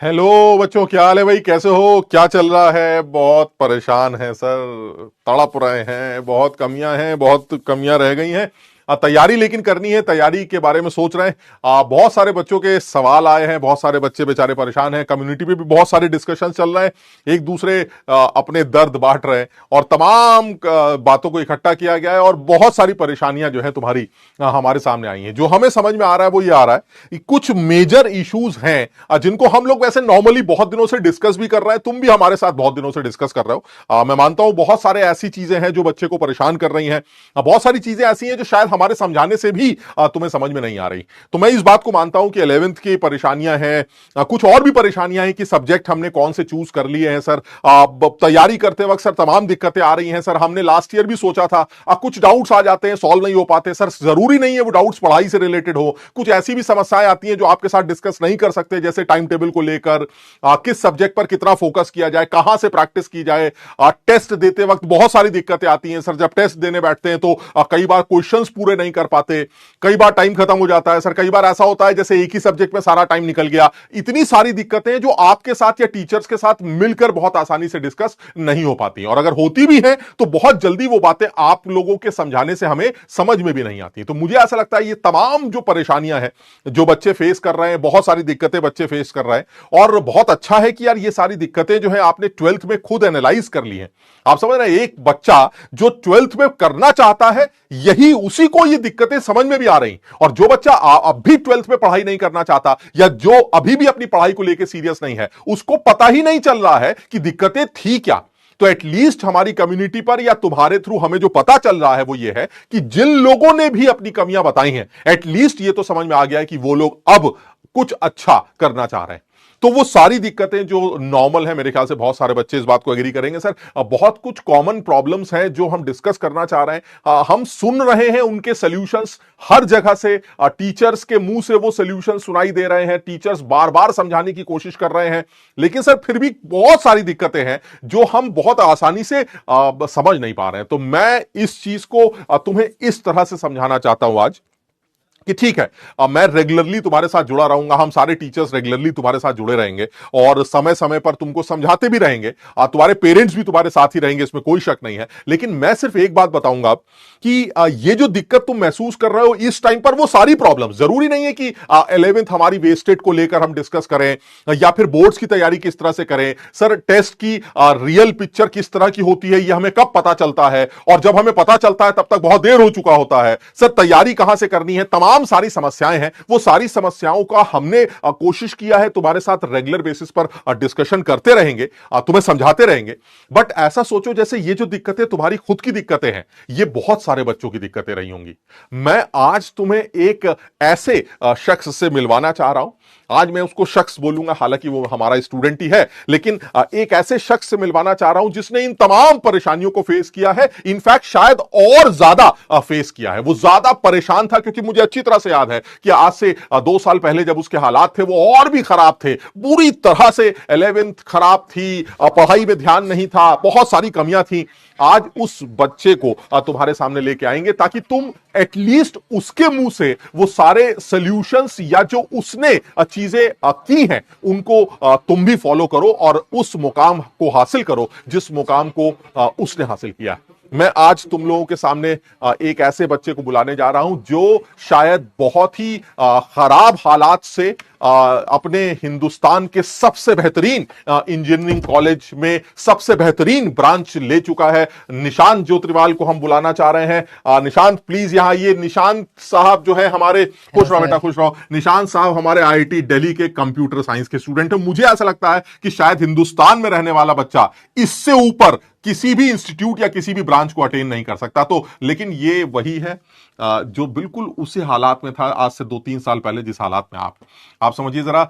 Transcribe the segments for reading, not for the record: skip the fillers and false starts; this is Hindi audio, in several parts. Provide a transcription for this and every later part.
हेलो बच्चों, क्या हाल है भाई? कैसे हो? क्या चल रहा है? बहुत परेशान है सर, तड़प रहे हैं। बहुत कमियां हैं, बहुत कमियां रह गई हैं। तैयारी लेकिन करनी है, तैयारी के बारे में सोच रहे हैं। बहुत सारे बच्चों के सवाल आए हैं, बहुत सारे बच्चे बेचारे परेशान हैं। कम्युनिटी पे भी बहुत सारे डिस्कशन चल रहे हैं, एक दूसरे अपने दर्द बांट रहे हैं और तमाम बातों को इकट्ठा किया गया है। और बहुत सारी परेशानियां जो है तुम्हारी हमारे सामने आई हैं। जो हमें समझ में आ रहा है वो ये आ रहा है कि कुछ मेजर इश्यूज हैं जिनको हम लोग वैसे नॉर्मली बहुत दिनों से डिस्कस भी कर रहे हैं। तुम भी हमारे साथ बहुत दिनों से डिस्कस कर रहे हो। मैं मानता हूं बहुत सारे ऐसी चीजें हैं जो बच्चे को परेशान कर रही हैं। बहुत सारी चीजें ऐसी हैं जो शायद हमारे समझाने से भी तुम्हें समझ में नहीं आ रही। तो मैं इस बात को मानता हूं कि 11th की परेशानियां हैं, कुछ और भी परेशानियां हैं कि सब्जेक्ट हमने कौन से चूज कर लिए हैं सर। तैयारी करते वक्त सर तमाम दिक्कतें आ रही हैं सर। हमने लास्ट ईयर भी सोचा था, कुछ डाउट्स आ जाते हैं, सॉल्व नहीं हो पाते सर। जरूरी नहीं है वो डाउट्स पढ़ाई से रिलेटेड हो, कुछ ऐसी भी समस्याएं आती हैं जो आपके साथ डिस्कस नहीं कर सकते, जैसे टाइम टेबल को लेकर, किस सब्जेक्ट पर कितना फोकस किया जाए, कहां से प्रैक्टिस की जाए। टेस्ट देते वक्त बहुत सारी दिक्कतें आती हैं सर। जब टेस्ट देने बैठते हैं तो कई बार क्वेश्चंस पूरे नहीं कर पाते, कई बार टाइम खत्म हो जाता है सर। कई बार ऐसा होता है जैसे एक ही सब्जेक्ट में सारा टाइम निकल गया। इतनी सारी दिक्कतें जो आपके साथ या टीचर्स के साथ मिलकर बहुत आसानी से डिस्कस नहीं हो पाती, और अगर होती भी हैं तो बहुत जल्दी वो बातें आप लोगों के समझाने से हमें समझ में भी नहीं आती। तो मुझे ऐसा लगता है ये तमाम जो परेशानियां हैं जो बच्चे फेस कर रहे हैं, बहुत सारी दिक्कतें बच्चे फेस कर रहे हैं। और बहुत अच्छा है कि यार ये सारी दिक्कतें जो है आपने 12th में खुद एनालाइज कर ली हैं। आप समझ रहे हैं, एक बच्चा जो 12th में करना चाहता है, यही उसी को ये दिक्कतें समझ में भी आ रही। और जो बच्चा अब भी 12th में पढ़ाई नहीं करना चाहता, या जो अभी भी अपनी पढ़ाई को लेकर सीरियस नहीं है, उसको पता ही नहीं चल रहा है कि दिक्कतें थी क्या। तो एटलीस्ट हमारी कम्युनिटी पर या तुम्हारे थ्रू हमें जो पता चल रहा है वो ये है कि जिन लोगों ने भी अपनी कमियां बताई हैं, एटलीस्ट ये तो समझ में आ गया है कि वो लोग अब कुछ अच्छा करना चाह रहे हैं। तो वो सारी दिक्कतें जो नॉर्मल है, मेरे ख्याल से बहुत सारे बच्चे इस बात को एग्री करेंगे सर। बहुत कुछ कॉमन प्रॉब्लम्स हैं जो हम डिस्कस करना चाह रहे हैं। हम सुन रहे हैं उनके सॉल्यूशंस हर जगह से। टीचर्स के मुंह से वो सॉल्यूशन सुनाई दे रहे हैं, टीचर्स बार बार समझाने की कोशिश कर रहे हैं। लेकिन सर फिर भी बहुत सारी दिक्कतें हैं जो हम बहुत आसानी से समझ नहीं पा रहे हैं। तो मैं इस चीज को तुम्हें इस तरह से समझाना चाहता हूं आज कि ठीक है, मैं रेगुलरली तुम्हारे साथ जुड़ा रहूंगा, हम सारे टीचर्स रेगुलरली तुम्हारे साथ जुड़े रहेंगे और समय समय पर तुमको समझाते भी रहेंगे। तुम्हारे पेरेंट्स भी तुम्हारे साथ ही रहेंगे, इसमें कोई शक नहीं है। लेकिन मैं सिर्फ एक बात बताऊंगा कि ये जो दिक्कत तुम महसूस कर रहे हो इस टाइम पर, वो सारी प्रॉब्लम जरूरी नहीं है कि 11th हमारी वेस्टेड को लेकर हम डिस्कस करें, या फिर बोर्ड्स की तैयारी किस तरह से करें। सर टेस्ट की रियल पिक्चर किस तरह की होती है ये हमें कब पता चलता है, और जब हमें पता चलता है तब तक बहुत देर हो चुका होता है। सर तैयारी कहां से करनी है, तमाम सारी समस्याएं हैं। वो सारी समस्याओं का हमने कोशिश किया है तुम्हारे साथ रेगुलर बेसिस पर डिस्कशन करते रहेंगे, तुम्हें समझाते रहेंगे। बट ऐसा सोचो जैसे ये जो दिक्कतें तुम्हारी खुद की दिक्कतें हैं, ये बहुत सारे बच्चों की दिक्कतें रही होंगी। मैं आज तुम्हें एक ऐसे शख्स से मिलवाना चाह रहा हूं। आज मैं उसको शख्स बोलूंगा, हालांकि वो हमारा स्टूडेंट ही है, लेकिन एक ऐसे शख्स से मिलवाना चाह रहा हूं जिसने इन तमाम परेशानियों को फेस किया है। इनफैक्ट शायद और ज्यादा फेस किया है। वो ज्यादा परेशान था, क्योंकि मुझे अच्छी तरह से याद है कि आज से 2 साल पहले जब उसके हालात थे वो और भी खराब थे। पूरी तरह से 11th खराब थी, पढ़ाई में ध्यान नहीं था, बहुत सारी कमियां थी। आज उस बच्चे को तुम्हारे सामने लेके आएंगे ताकि तुम एटलीस्ट उसके मुंह से वो सारे सॉल्यूशंस या जो उसने चीजें की हैं उनको तुम भी फॉलो करो और उस मुकाम को हासिल करो जिस मुकाम को उसने हासिल किया। मैं आज तुम लोगों के सामने एक ऐसे बच्चे को बुलाने जा रहा हूं जो शायद बहुत ही खराब हालात से अपने हिंदुस्तान के सबसे बेहतरीन इंजीनियरिंग कॉलेज में सबसे बेहतरीन ब्रांच ले चुका है। निशांत ज्योतिर्वाल को हम बुलाना चाह रहे हैं। निशांत प्लीज यहां आइए। निशांत साहब जो है हमारे, खुश रहो बेटा, खुश रहो। निशांत साहब हमारे आईआईटी दिल्ली के कंप्यूटर साइंस के स्टूडेंट है। मुझे ऐसा लगता है कि शायद हिंदुस्तान में रहने वाला बच्चा इससे ऊपर किसी भी इंस्टीट्यूट या किसी भी ब्रांच को अटेन नहीं कर सकता। तो लेकिन ये वही है जो बिल्कुल उसी हालात में था आज से 2-3 साल पहले जिस हालात में आप समझिए जरा।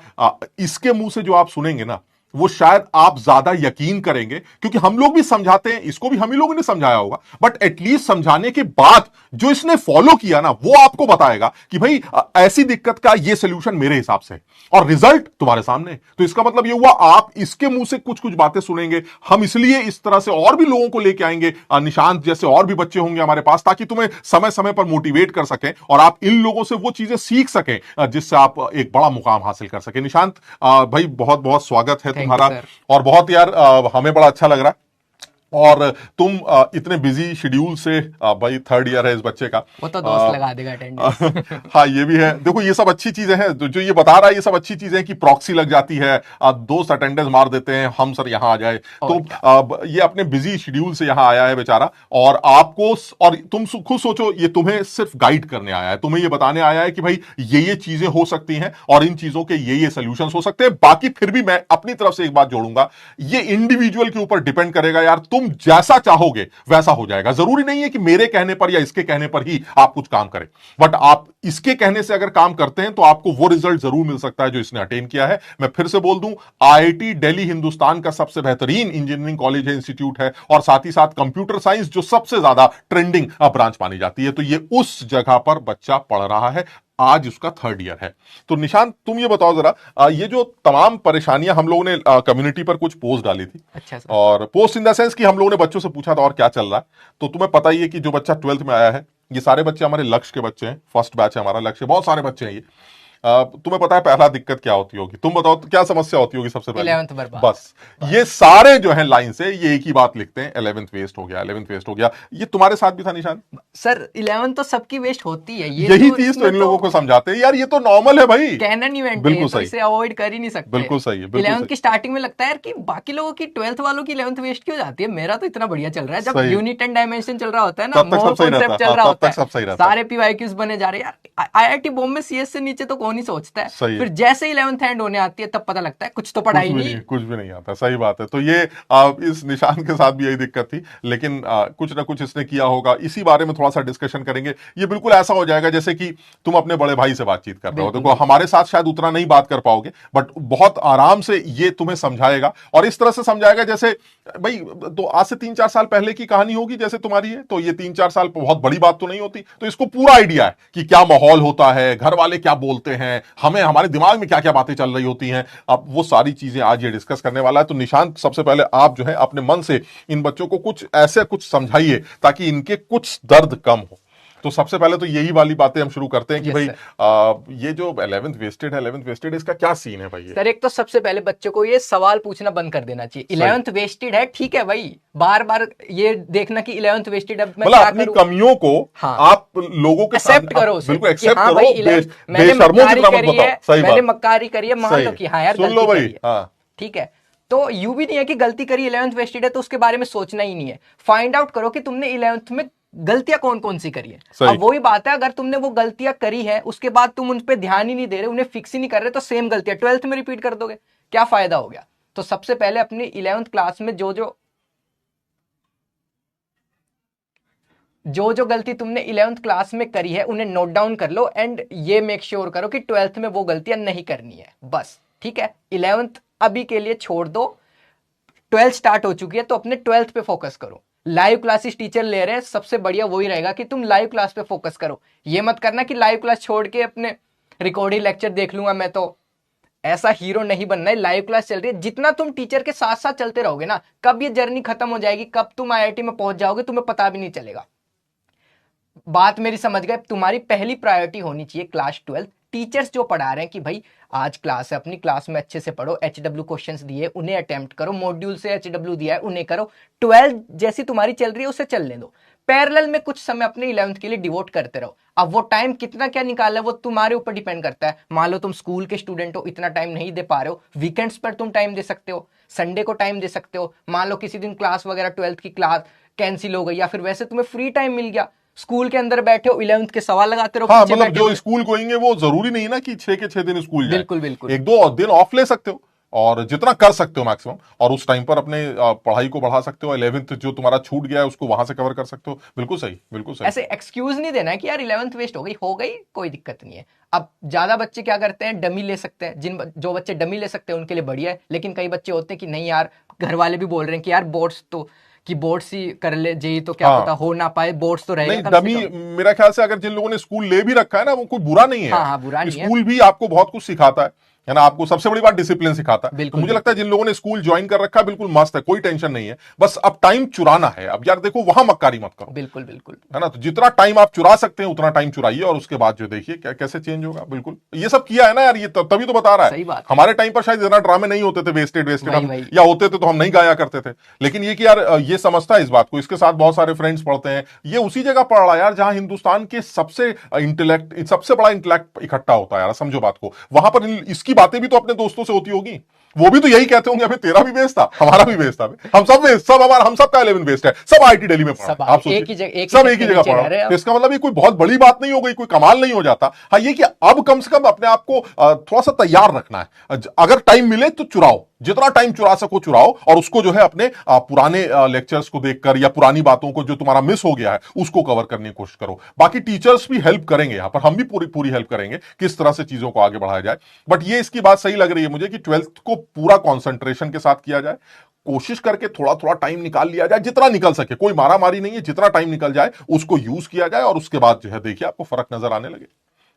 इसके मुंह से जो आप सुनेंगे ना, वो शायद आप ज्यादा यकीन करेंगे, क्योंकि हम लोग भी समझाते हैं, इसको भी हम ही लोगों ने समझाया होगा, बट एटलीस्ट समझाने के बाद जो इसने फॉलो किया ना, वो आपको बताएगा कि भाई ऐसी दिक्कत का ये सोल्यूशन मेरे हिसाब से, और रिजल्ट तुम्हारे सामने। तो इसका मतलब ये हुआ आप इसके मुंह से कुछ कुछ बातें सुनेंगे। हम इसलिए इस तरह से और भी लोगों को लेके आएंगे, निशांत जैसे और भी बच्चे होंगे हमारे पास, ताकि तुम्हें समय समय पर मोटिवेट कर सकें और आप इन लोगों से वो चीजें सीख सकें जिससे आप एक बड़ा मुकाम हासिल कर सकें। निशांत भाई, बहुत बहुत स्वागत है तुम्हारा, और बहुत यार हमें बड़ा अच्छा लग रहा है। और तुम इतने बिजी शेड्यूल से, भाई थर्ड ईयर है इस बच्चे का, वो तो दोस्त लगा देगा अटेंडेंस। हाँ ये भी है। देखो ये सब अच्छी चीजें हैं, जो ये बता रहा है ये सब अच्छी चीजें हैं कि प्रॉक्सी लग जाती है, दोस्त अटेंडेंस मार देते हैं, हम सर यहाँ आ जाए। तो ये अपने बिजी शेड्यूल से यहाँ आया है बेचारा, और आपको, और तुम खुद सोचो, ये तुम्हें सिर्फ गाइड करने आया है, तुम्हें ये बताने आया है कि भाई ये चीजें हो सकती हैं और इन चीजों के ये सोल्यूशंस हो सकते हैं। बाकी फिर भी मैं अपनी तरफ से एक बात जोड़ूंगा, ये इंडिविजुअल के ऊपर डिपेंड करेगा यार, तुम जैसा चाहोगे वैसा हो जाएगा। जरूरी नहीं है कि मेरे कहने पर या इसके कहने पर ही आप कुछ काम करें, बट आप इसके कहने से अगर काम करते हैं तो आपको वो रिजल्ट जरूर मिल सकता है जो इसने अटेन किया है। मैं फिर से बोल दूं, आईआईटी दिल्ली हिंदुस्तान का सबसे बेहतरीन इंजीनियरिंग कॉलेज है, इंस्टीट्यूट है, और साथ ही साथ कंप्यूटर साइंस जो सबसे ज्यादा ट्रेंडिंग ब्रांच मानी जाती है। तो ये उस जगह पर बच्चा पढ़ रहा है, आज उसका थर्ड ईयर है। तो निशांत तुम ये बताओ जरा, ये जो तमाम परेशानियां हम लोगों ने कम्युनिटी पर कुछ पोस्ट डाली थी, अच्छा सर। और पोस्ट इन द सेंस कि हम लोगों ने बच्चों से पूछा था और क्या चल रहा है। तो तुम्हें पता ही है कि जो बच्चा 12th में आया है, ये सारे बच्चे हमारे लक्ष्य के बच्चे हैं, फर्स्ट बैच है हमारा, लक्ष्य बहुत सारे बच्चे हैं ये। तुम्हें पता है पहला दिक्कत क्या होती होगी, तुम बताओ तो क्या समस्या होती होगी सबसे पहले? 11th बर्बाद। बस ये सारे जो है लाइन से ये एक ही बात लिखते हैं, 11th वेस्ट हो गया, 11th वेस्ट हो गया। ये तुम्हारे साथ भी था निशान? सर 11th तो सबकी वेस्ट होती है, यही चीज तो इन लोगों को समझाते हैं यार, ये तो नॉर्मल है भाई, कैनन इवेंट बिल्कुल है, सही, तो इसे अवॉइड कर ही नहीं सकते। बिल्कुल सही है, 11th की स्टार्टिंग में लगता है यार कि बाकी लोगों की 12th वालों की 11th वेस्ट क्यों जाती है, मेरा तो इतना बढ़िया चल रहा है। जब यूनिट एंड डायमेंशन चल रहा होता है ना, मोर कॉन्सेप्ट चल रहा होता है, सारे पीवाईक्यूज बने जा रहे हैं यार। आईआईटी बॉम्बे सीएस से नीचे तो कौन ही सोचता है, फिर जैसे 11th एंड होने आती है तब पता लगता है कुछ तो पढ़ाई नहीं, कुछ भी नहीं आता। सही बात है। तो ये इस निशान के साथ भी यही दिक्कत थी, लेकिन कुछ ना कुछ इसने किया होगा, इसी बारे में थोड़ा सा डिस्कशन करेंगे। ये बिल्कुल ऐसा हो जाएगा जैसे कि तुम अपने बड़े भाई से बातचीत कर रहे हो। देखो हमारे साथ शायद उतना नहीं बात कर पाओगे, बट बहुत आराम से ये तुम्हें समझाएगा, और इस तरह से समझाएगा जैसे भाई तो आज से 3-4 साल पहले की कहानी होगी जैसे तुम्हारी है। तो ये 3-4 साल बहुत बड़ी बात तो नहीं होती, तो इसको पूरा आइडिया है कि क्या माहौल होता है, घर वाले क्या बोलते हैं, हमें हमारे दिमाग में क्या क्या बातें चल रही होती हैं। अब वो सारी चीजें आज ये डिस्कस करने वाला है। तो निशांत, सबसे पहले आप जो है अपने मन से इन बच्चों को कुछ ऐसे कुछ समझाइए ताकि इनके कुछ दर्द कम हो। तो सबसे पहले तो यही वाली बातें हम शुरू करते हैं कि भाई ये जो 11th वेस्टेड है, 11th वेस्टेड, इसका क्या सीन है भाई? सर एक तो सबसे पहले बच्चों को ये सवाल पूछना बंद कर देना चाहिए। 11th वेस्टेड है, ठीक है भाई, बार बार ये देखना कि 11th वेस्टेड, अब मैं क्या अपनी कमियों को आप लोगों के एक्सेप्ट करो, बिल्कुल एक्सेप्ट करो, मैंने मक्कारी करी है, मैंने मक्कारी करी है, मान लो कि हाँ यार सुन लो भाई, ठीक है। तो यू भी नहीं है कि गलती करी, 11th वेस्टेड है तो उसके बारे में सोचना ही नहीं है। फाइंड आउट करो कि तुमने 11th में गलतियां कौन कौन सी करी है। अब वही बात है, अगर तुमने वो गलतियां करी है उसके बाद तुम उन पे ध्यान ही नहीं दे रहे, उन्हें फिक्स ही नहीं कर रहे, तो सेम गलतियां 12th में रिपीट कर दोगे, क्या फायदा हो गया? तो सबसे पहले अपनी 11th क्लास में जो जो गलती तुमने 11th क्लास में करी है उन्हें नोट डाउन कर लो, एंड ये मेक श्योर करो कि 12th में वो गलतियां नहीं करनी है, बस। ठीक है, 11th अभी के लिए छोड़ दो, 12th स्टार्ट हो चुकी है तो अपने 12th पे फोकस करो। लाइव क्लासेस टीचर ले रहे हैं, सबसे बढ़िया वही रहेगा कि तुम लाइव क्लास पे फोकस करो। ये मत करना कि लाइव क्लास छोड़ के अपने रिकॉर्डिंग लेक्चर देख लूंगा मैं, तो ऐसा हीरो नहीं बनना है। लाइव क्लास चल रही है, जितना तुम टीचर के साथ साथ चलते रहोगे ना, कब ये जर्नी खत्म हो जाएगी, कब तुम आईआईटी में पहुंच जाओगे तुम्हें पता भी नहीं चलेगा। बात मेरी समझ गए? तुम्हारी पहली प्रायोरिटी होनी चाहिए क्लास 12th। टीचर्स जो पढ़ा रहे हैं कि भाई आज क्लास है, अपनी क्लास में अच्छे से पढ़ो, HW क्वेश्चंस दिए उन्हें अटेम्प्ट करो, मॉड्यूल से HW दिया है उन्हें करो। 12th जैसी तुम्हारी चल रही है उसे चलने दो, पैरेलल में कुछ समय अपने 11th के लिए डिवोट करते रहो। अब वो टाइम कितना क्या निकाला है वो तुम्हारे ऊपर डिपेंड करता है। मान लो तुम स्कूल के स्टूडेंट हो, इतना टाइम नहीं दे पा रहे हो, वीकेंड्स पर तुम टाइम दे सकते हो, संडे को टाइम दे सकते हो। मान लो किसी दिन क्लास वगैरह 12th की क्लास कैंसिल हो गई, या फिर वैसे तुम्हें फ्री टाइम मिल गया, स्कूल के अंदर बैठे हो, 11th के सवाल लगाते रहो। हाँ, मतलब जो स्कूल गोइंग है वो जरूरी नहीं ना कि 6 के 6 दिन स्कूल जाए, बिल्कुल बिल्कुल, 1-2 दिन ऑफ ले सकते हो। और जितना कर सकते हो मैक्सिमम, और उस टाइम पर अपने पढ़ाई को बढ़ा सकते हो। 11th जो तुम्हारा छूट गया है उसको वहां से कवर कर सकते हो। बिल्कुल सही, बिल्कुल सही। ऐसे एक्सक्यूज नहीं देना है कि यार 11th वेस्ट हो गई कोई दिक्कत नहीं है। अब ज्यादा बच्चे क्या करते हैं, डमी ले सकते हैं। जो बच्चे डमी ले सकते हैं उनके लिए बढ़िया है, लेकिन कई बच्चे होते हैं कि नहीं यार, घर वाले भी बोल रहे हैं कि यार बोर्ड्स ही कर ले, जेई तो क्या हाँ। पता हो ना पाए, बोर्ड्स तो रहेगा नहीं, कम से डमी कम। मेरा ख्याल से अगर जिन लोगों ने स्कूल ले भी रखा है ना, वो कोई बुरा नहीं है। हाँ हाँ, बुरा नहीं है। स्कूल भी आपको बहुत कुछ सिखाता है ना। आपको सबसे बड़ी बात डिसिप्लिन सिखाता है। तो बिल्कुल मुझे लगता है जिन लोगों ने स्कूल ज्वाइन कर रखा है बिल्कुल मस्त है, कोई टेंशन नहीं है। बस अब टाइम चुराना है। अब यार देखो, वहां मक्कारी मत करो, बिल्कुल बिल्कुल। है ना। तो जितना टाइम आप चुरा सकते हैं उतना टाइम चुराइए, और उसके बाद जो देखिए क्या कैसे चेंज होगा। बिल्कुल ये सब किया है ना यार, ये तभी तो बता रहा सही है। बात है। हमारे टाइम पर शायद इतना ड्रामे नहीं होते थे, वेस्टेड वही हम, वही। या होते थे तो हम नहीं गाया करते थे। लेकिन ये कि यार ये समझता है इस बात को, इसके साथ बहुत सारे फ्रेंड्स पढ़ते हैं। ये उसी जगह पढ़ रहा है यार जहां हिंदुस्तान के सबसे बड़ा इंटेलेक्ट इकट्ठा होता है यार, समझो बात को। वहां पर इसकी बातें भी तो अपने दोस्तों से होती होगी, वो भी तो यही कहते होंगे, अबे तेरा भी बेस्ट था, हमारा भी बेस्ट था, हम सब बेस्ट, हम सबका 11 बेस्ट है, सब आईटी दिल्ली में पढ़ा सब है। आप एक ही सोचिए, जगह सब एक ही जगह पढ़ा है। तो इसका मतलब ये कोई बहुत बड़ी बात नहीं हो गई, कोई कमाल नहीं हो जाता। हाँ, ये कि अब कम से कम अपने आप को थोड़ा सा तैयार रखना है। अगर टाइम मिले तो चुराओ, जितना टाइम चुरा सको चुराओ, और उसको जो है अपने पुराने लेक्चर्स को देखकर या पुरानी बातों को जो तुम्हारा मिस हो गया है उसको कवर करने की कोशिश करो। बाकी टीचर्स भी हेल्प करेंगे, यहां पर हम भी पूरी हेल्प करेंगे किस तरह से चीजों को आगे बढ़ाया जाए। बट ये इसकी बात सही लग रही है मुझे कि 12th को पूरा कॉन्सेंट्रेशन के साथ किया जाए। कोशिश करके थोड़ा थोड़ा टाइम निकाल लिया जाए, जितना निकल सके। कोई मारा मारी नहीं है, जितना टाइम निकल जाए उसको यूज किया जाए, और उसके बाद जो है देखिए आपको फर्क नजर आने लगे।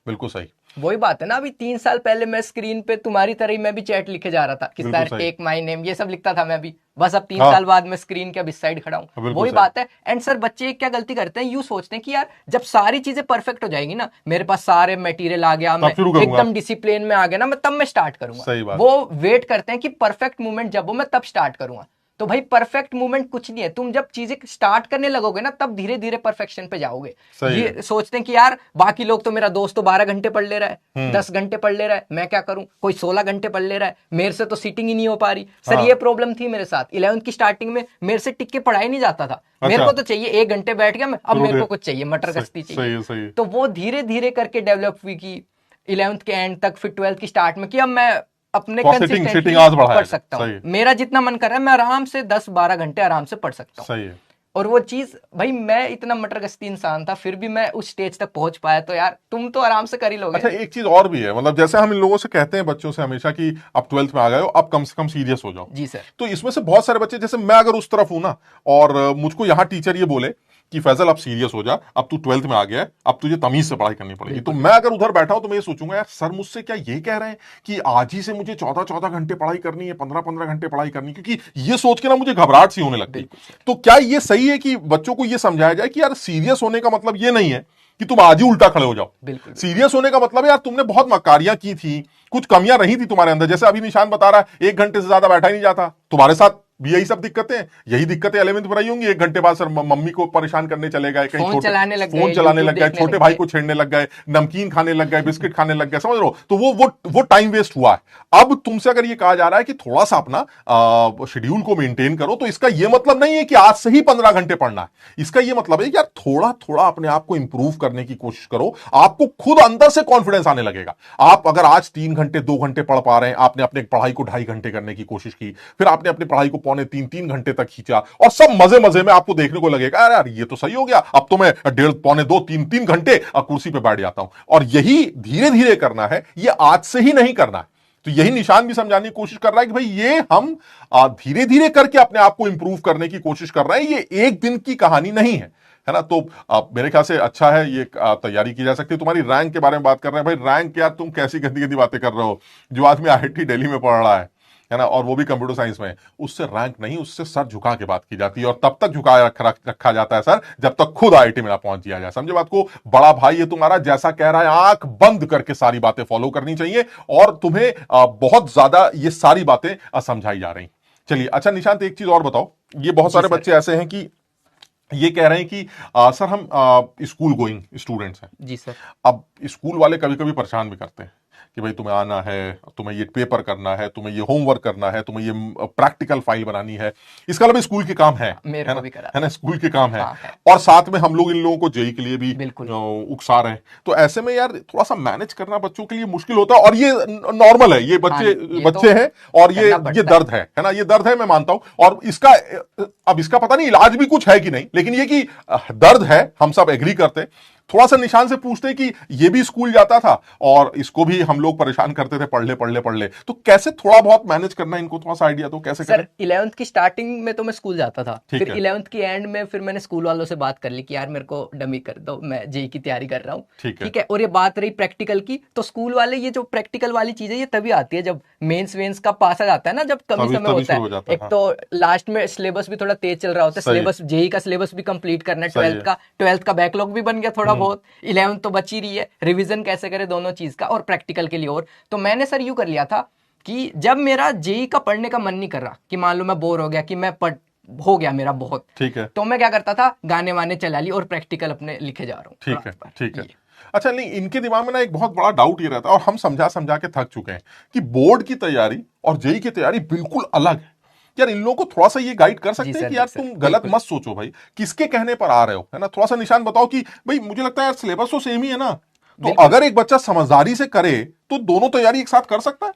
बिल्कुल सही। वही बात है ना, अभी 3 साल पहले मैं स्क्रीन पे तुम्हारी तरह ही मैं भी चैट लिखे जा रहा था कि बिल्कुल सर सही। टेक माय नेम, ये सब लिखता था मैं भी। बस अब 3 हाँ। साल बाद मैं स्क्रीन के अब इस साइड खड़ा हूँ। बिल्कुल वही सही। बात है। एंड सर बच्चे क्या गलती करते हैं, यूं सोचते हैं कि यार जब सारी चीजें परफेक्ट हो जाएंगी ना, मेरे पास सारे मटेरियल आ गया, मैं शुरू करूंगा। एकदम डिसिप्लिन में आ गया ना, मैं तब मैं स्टार्ट करूंगा। सही बात। वो वेट करते हैं कि परफेक्ट मूवमेंट जब हो मैं तब स्टार्ट करूंगा। तो भाई परफेक्ट मूवमेंट कुछ नहीं है, तुम जब चीजें स्टार्ट करने लगोगे ना तब धीरे धीरे परफेक्शन पे जाओगे। सही ये है। सोचते हैं कि यार बाकी लोग तो, मेरा दोस्त तो 12 घंटे पढ़ ले रहा है, 10 घंटे पढ़ ले रहा है, मैं क्या करूं, कोई 16 घंटे पढ़ ले रहा है, मेरे से तो सीटिंग ही नहीं हो पा रही। सर हाँ। ये प्रॉब्लम थी मेरे साथ 11th की स्टार्टिंग में, मेरे से टिक के पढ़ाई नहीं जाता था। मेरे को तो चाहिए 1 घंटे बैठ गया मैं, अब मेरे को कुछ चाहिए, मटर गश्ती सही चाहिए। है, सही है। तो वो धीरे धीरे करके डेवलप हुई कि 11th के एंड तक, फिर 12th की स्टार्ट में कि अब मैं अपने तो सिटिंग कंसिस्टेंटली आज बढ़ाया पढ़ जाए। सकता सही हूँ। है। मेरा जितना मन कर रहा है मैं आराम से 10-12 घंटे आराम से पढ़ सकता हूँ। सही है। और वो चीज भाई, मैं इतना मटरगश्ती इंसान था फिर भी मैं उस स्टेज तक पहुंच पाया, तो यार तुम तो आराम से कर ही लोगे। अच्छा, एक चीज और भी है, मतलब जैसे हम इन लोगों से कहते हैं बच्चों से हमेशा कि अब 12th में आ गए हो, अब कम से कम सीरियस हो जाओ। जी सर। तो इसमें से बहुत सारे बच्चे, जैसे मैं अगर उस तरफ हूं ना, और मुझको यहां टीचर ये बोले कि फैजल अब सीरियस हो जा, अब तू 12th में आ गया है, अब तुझे तमीज से पढ़ाई करनी पड़ेगी, तो मैं अगर उधर बैठा हूं तो मैं ये सोचूंगा यार सर मुझसे क्या ये कह रहे हैं कि आज ही से मुझे 14-14 घंटे पढ़ाई करनी है, 15-15 घंटे पढ़ाई करनी है, क्योंकि ये सोच के ना मुझे घबराहट सी होने लगती। तो क्या ये सही है कि बच्चों को ये समझाया जाए कि यार सीरियस होने का मतलब ये नहीं है कि तुम आज ही उल्टा खड़े हो जाओ। बिल्कुल। सीरियस होने का मतलब है यार तुमने बहुत मक्कारियां की थी, कुछ कमियां रही थी तुम्हारे अंदर। जैसे अभी निशान बता रहा है 1 घंटे से ज्यादा बैठा ही नहीं जाता, तुम्हारे साथ भी यही सब दिक्कतें, यही दिक्कतें 11th में रही होंगी। 1 घंटे बाद सर मम्मी को परेशान करने चले गए, कहीं फोन चलाने लग गए, फोन चलाने लग गए, YouTube छोटे देखने भाई लग को छेड़ने लग गए, नमकीन खाने लग गए, बिस्किट खाने लग गए, समझ रहे हो। तो वो टाइम वेस्ट हुआ है। अब तुमसे अगर ये कहा जा रहा है कि थोड़ा सा अपना शेड्यूल को मेंटेन करो, तो इसका ये मतलब नहीं है कि आज से ही 15 घंटे पढ़ना है। इसका ये मतलब है कि यार थोड़ा थोड़ा अपने आप को इंप्रूव करने की कोशिश करो, आपको खुद अंदर से कॉन्फिडेंस आने लगेगा। आप अगर आज 3 घंटे 2 घंटे पढ़ पा रहे हैं, आपने अपने पढ़ाई को 2.5 घंटे करने की कोशिश की, फिर आपने अपनी पढ़ाई को 2.25-3 घंटे तक खींचा, और सब मजे मजे में आपको देखने को लगेगा यार ये तो सही हो गया, अब तो मैं 1.5 2.5 3 घंटे कुर्सी पे बैठ जाता हूं। और यही धीरे धीरे करना है, ये आज से ही नहीं करना है। तो यही निशान भी समझाने की कोशिश कर रहा है कि भाई ये हम धीरे धीरे करके अपने आप को इंप्रूव करने की कोशिश कर रहे हैं, ये एक दिन की कहानी नहीं है ना। तो मेरे ख्याल से अच्छा है, ये तैयारी की जा सकती है। तुम्हारी रैंक के बारे में बात कर रहे हैं, भाई रैंक यार तुम कैसी गंदी गंदी बातें कर रहे हो। जो आदमी आईआईटी दिल्ली में पढ़ रहा है ना, और वो भी कंप्यूटर साइंस में, उससे रैंक नहीं, उससे सर झुका के बात की जाती है, और तब तक झुका रखा जाता है सर जब तक खुद आईआईटी में ना पहुंच दिया जाए। समझे बात को। बड़ा भाई ये तुम्हारा जैसा कह रहा है, आंख बंद करके सारी बातें फॉलो करनी चाहिए, और तुम्हें बहुत ज्यादा ये सारी बातें समझाई जा रही। चलिए अच्छा निशांत, एक चीज और बताओ, ये बहुत सारे बच्चे ऐसे हैं कि ये कह रहे हैं कि सर हम स्कूल गोइंग स्टूडेंट्स हैं। जी सर। अब स्कूल वाले कभी कभी परेशान भी करते हैं, कि भाई तुम्हें आना है, तुम्हें ये पेपर करना है, तुम्हें ये होमवर्क करना है, तुम्हें ये प्रैक्टिकल फाइल बनानी है, इसका मतलब स्कूल के काम मेरे है को ना, भी करा है ना, स्कूल के काम है। हाँ है और साथ में हम लोग इन लोगों को जेई के लिए भी बिल्कुल उकसा रहे हैं। तो ऐसे में यार थोड़ा सा मैनेज करना बच्चों के लिए मुश्किल होता है, और ये नॉर्मल है, ये हाँ बच्चे ये बच्चे तो हैं, और ये करना पड़ता दर्द है ना, ये दर्द है, मैं मानता हूं। और इसका अब इसका पता नहीं इलाज भी कुछ है कि नहीं, लेकिन ये कि दर्द है, हम सब एग्री करते हैं। थोड़ा सा निशान से पूछते कि ये भी स्कूल जाता था और इसको भी हम लोग परेशान करते थे, पढ़ ले पढ़ ले पढ़ ले, तो कैसे थोड़ा बहुत मैनेज करना है, इनको थोड़ा सा आइडिया दो कैसे सर करें। 11th की स्टार्टिंग में तो मैं स्कूल जाता था, ठीक फिर है। 11th की एंड में फिर मैंने स्कूल वालों से बात कर ली कि यार मेरे को डमी कर दो, मैं जेई की तैयारी कर रहा हूँ। ठीक है। ठीक है। और ये बात रही प्रैक्टिकल की, तो स्कूल वाले ये जो प्रैक्टिकल वाली चीज है ये तभी आती है जब मेंस वेंस का पास आ जाता है ना, जब कमी तभी समय तभी होता शुरू हो है। जाता है, एक हाँ। तो लास्ट में सिलेबस भी थोड़ा तेज चल रहा होता है, सही है। सिलेबस जेई का सिलेबस भी कंप्लीट करना है, सही है। 12th का बैकलॉग भी बन गया थोड़ा बहुत, 11th तो बची रही है, रिवीजन कैसे करे दोनों चीज का और प्रैक्टिकल के लिए। और तो मैंने सर यूं कर लिया था कि जब मेरा जेई का पढ़ने का मन नहीं कर रहा, कि मान लो मैं बोर हो गया, कि मैं पढ़ हो गया मेरा बहुत, ठीक है। तो मैं क्या करता था, गाने वाने चला ली और प्रैक्टिकल अपने लिखे जा रहा हूँ। ठीक है। ठीक है। अच्छा, नहीं, इनके दिमाग में ना एक बहुत बड़ा डाउट ये रहता है, और हम समझा समझा के थक चुके हैं, कि बोर्ड की तैयारी और जेई की तैयारी बिल्कुल अलग है। यार इन लोगों को थोड़ा सा ये गाइड कर सकते हैं कि यार तुम गलत मत सोचो भाई, किसके कहने पर आ रहे हो, है ना, थोड़ा सा निशान बताओ कि भाई मुझे लगता है यार सिलेबस तो सेम ही है ना, तो अगर एक बच्चा समझदारी से करे तो दोनों तैयारी एक साथ कर सकता है।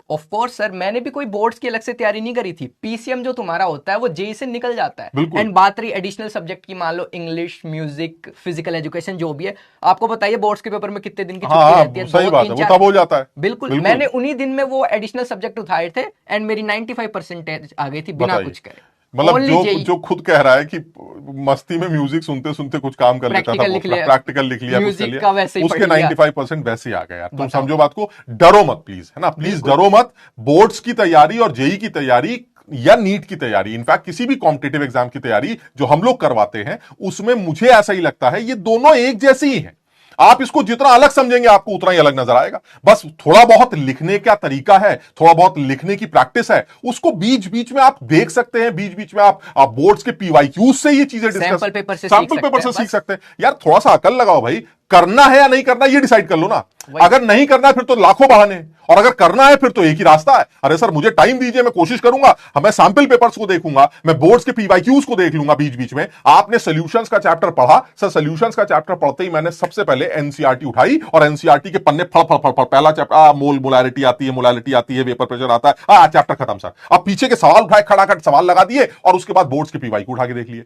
ऑफ कोर्स सर, मैंने भी कोई बोर्ड्स की अलग से तैयारी नहीं करी थी, पीसीएम जो तुम्हारा होता है वो जेई से निकल जाता है। एंड बात रही एडिशनल सब्जेक्ट की, मान लो इंग्लिश, म्यूजिक, फिजिकल एजुकेशन जो भी है, आपको बताइए बोर्ड्स के पेपर में कितने दिन की छुट्टी रहती है? सही बात है, वो तब हो जाता है। बिल्कुल, मैंने उन्हीं दिन में वो एडिशनल सब्जेक्ट उठाए थे एंड मेरी 95% आ गई थी बिना कुछ करे। मतलब जो खुद कह रहा है कि मस्ती में म्यूजिक सुनते सुनते कुछ काम कर लेता था, प्रैक्टिकल लिख लिया, म्यूजिक का वैसे ही उसके 95% वैसे ही आ गए। यार तुम समझो बात को, डरो मत प्लीज, है ना, प्लीज डरो मत। बोर्ड्स की तैयारी और जेई की तैयारी या नीट की तैयारी, इनफैक्ट किसी भी कॉम्पिटिटिव एग्जाम की तैयारी जो हम लोग करवाते हैं, उसमें मुझे ऐसा ही लगता है ये दोनों एक जैसी ही हैं। आप इसको जितना अलग समझेंगे आपको उतना ही अलग नजर आएगा। बस थोड़ा बहुत लिखने का तरीका है, थोड़ा बहुत लिखने की प्रैक्टिस है, उसको बीच बीच में आप देख सकते हैं, बीच बीच में आप बोर्ड्स के पीवाईक्यूज से ये चीजें डिस्कस, सैंपल पेपर से सीख सकते हैं। यार थोड़ा सा अकल लगाओ भाई, करना है या नहीं करना ये डिसाइड कर लो ना। अगर नहीं करना है फिर तो लाखों बहाने, और अगर करना है फिर तो एक ही रास्ता है, अरे सर मुझे टाइम दीजिए, मैं कोशिश करूंगा, मैं सैंपल पेपर्स को देखूंगा, मैं बोर्ड्स के पीवाईक्यूज को देख लूंगा बीच बीच में। आपने सॉल्यूशंस का चैप्टर पढ़ा सर, सॉल्यूशंस का चैप्टर पढ़ते ही मैंने सबसे पहले एनसीईआरटी उठाई और एनसीईआरटी के पन्ने फड़ फड़ फड़ फड़, पहला चैप्टर मोलैरिटी आती है, वेपर प्रेशर आता है, चैप्टर खत्म सर। अब पीछे के सवाल उठाए, खड़ाखट सवाल लगा दिए, और उसके बाद बोर्ड्स के पीवाईक्यू उठा के देख लिए,